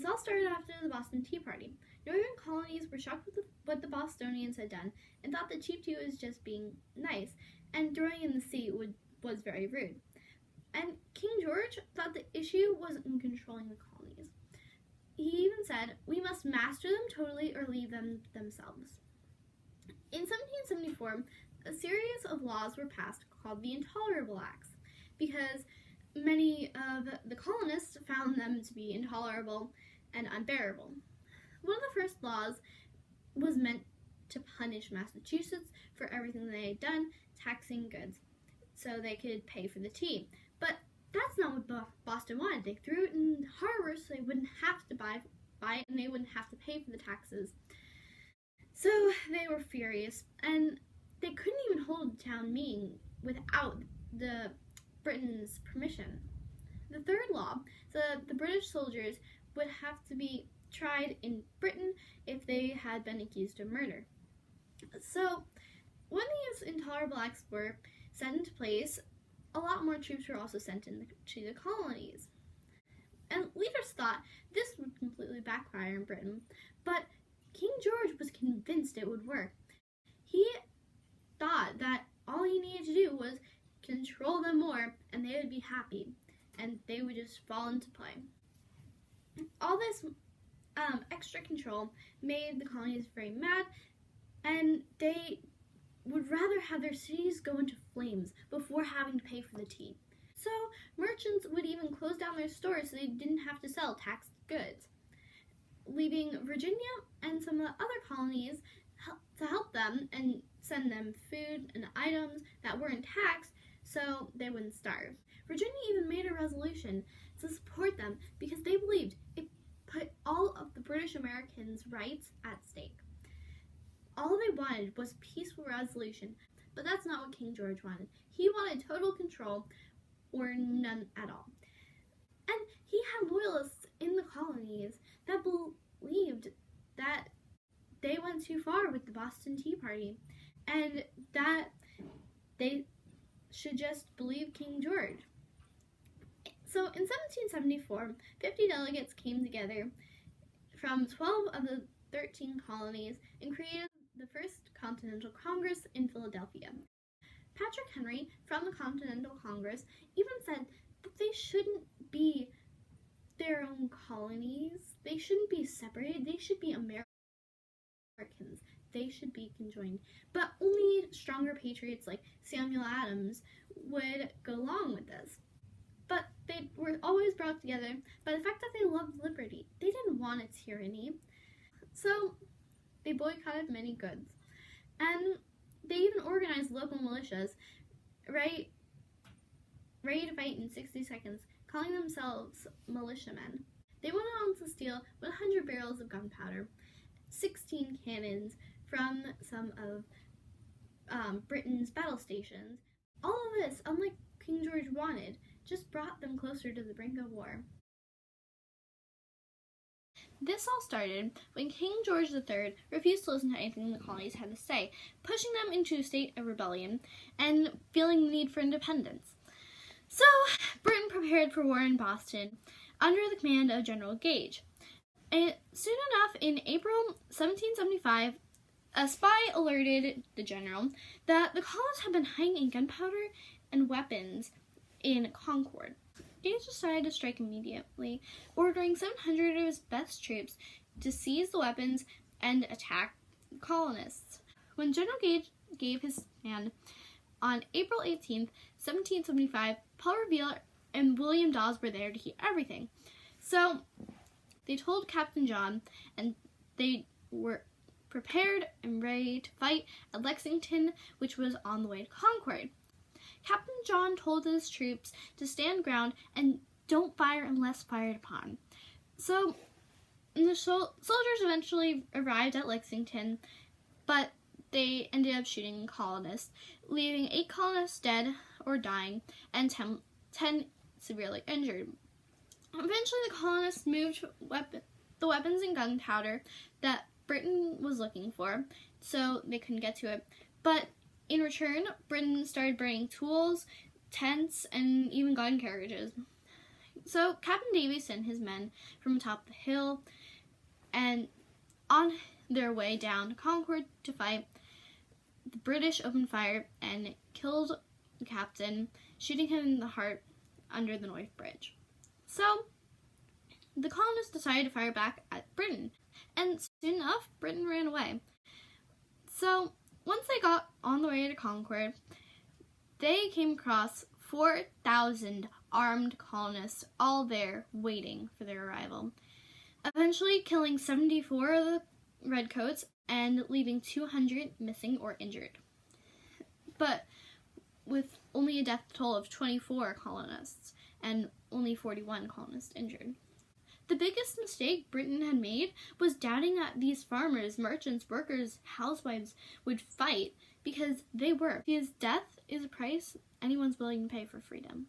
all started after the Boston Tea Party. Northern colonies were shocked with what the Bostonians had done and thought that cheap tea was just being nice, and throwing in the sea was very rude. And King George thought the issue was in controlling the colonies. He even said, "We must master them totally or leave them themselves." In 1774, a series of laws were passed called the Intolerable Acts, because many of the colonists found them to be intolerable and unbearable. One of the first laws was meant to punish Massachusetts for everything they had done, taxing goods, so they could pay for the tea. But that's not what Boston wanted. They threw it in the harbor so they wouldn't have to buy it, and they wouldn't have to pay for the taxes. So they were furious, and they couldn't even hold a town meeting without the Britain's permission. The third law said that the British soldiers would have to be tried in Britain if they had been accused of murder. So when these Intolerable Acts were set into place, a lot more troops were also sent to the colonies. And leaders thought this would completely backfire in Britain, but King George was convinced it would work. He thought that all he needed to do was control them more and they would be happy and they would just fall into play. All this extra control made the colonies very mad, and they would rather have their cities go into flames before having to pay for the tea. So merchants would even close down their stores so they didn't have to sell taxed goods, leaving Virginia and some of the other colonies to help them and send them food and items that weren't taxed so they wouldn't starve. Virginia even made a resolution to support them because they believed it put all of the British Americans' rights at stake. All they wanted was peaceful resolution, but that's not what King George wanted. He wanted total control or none at all. And he had loyalists in the colonies that believed that they went too far with the Boston Tea Party and that they should just believe King George. So in 1774, 50 delegates came together from 12 of the 13 colonies and created the first Continental Congress in Philadelphia. Patrick Henry from the Continental Congress even said that they shouldn't be their own colonies. They shouldn't be separated. They should be Americans. They should be conjoined. But only stronger patriots like Samuel Adams would go along with this. But they were always brought together by the fact that they loved liberty. They didn't want a tyranny. So they boycotted many goods. And they even organized local militias, ready to fight in 60 seconds, calling themselves militiamen. They went on to steal 100 barrels of gunpowder, 16 cannons from some of Britain's battle stations. All of this, unlike King George wanted, just brought them closer to the brink of war. This all started when King George III refused to listen to anything the colonies had to say, pushing them into a state of rebellion and feeling the need for independence. So Britain prepared for war in Boston under the command of General Gage. And soon enough, in April 1775, a spy alerted the general that the colonists had been hiding gunpowder and weapons in Concord. Gage decided to strike immediately, ordering 700 of his best troops to seize the weapons and attack the colonists. When General Gage gave his command on April 18th, 1775, Paul Revere and William Dawes were there to hear everything. So they told Captain John, and they were prepared and ready to fight at Lexington, which was on the way to Concord. Captain John told his troops to stand ground and don't fire unless fired upon. So the soldiers eventually arrived at Lexington, but they ended up shooting colonists, leaving 8 colonists dead or dying and 10 severely injured. Eventually, the colonists moved the weapons and gunpowder that Britain was looking for, so they couldn't get to it. But in return, Britain started burning tools, tents, and even gun carriages. So Captain Davy sent his men from atop the hill and on their way down to Concord to fight. The British opened fire and killed the captain, shooting him in the heart under the North Bridge. So the colonists decided to fire back at Britain, and soon enough, Britain ran away. So once they got on the way to Concord, they came across 4,000 armed colonists all there waiting for their arrival, eventually killing 74 of the redcoats and leaving 200 missing or injured. But with only a death toll of 24 colonists and only 41 colonists injured. The biggest mistake Britain had made was doubting that these farmers, merchants, workers, housewives would fight, because they were. Because death is a price anyone's willing to pay for freedom.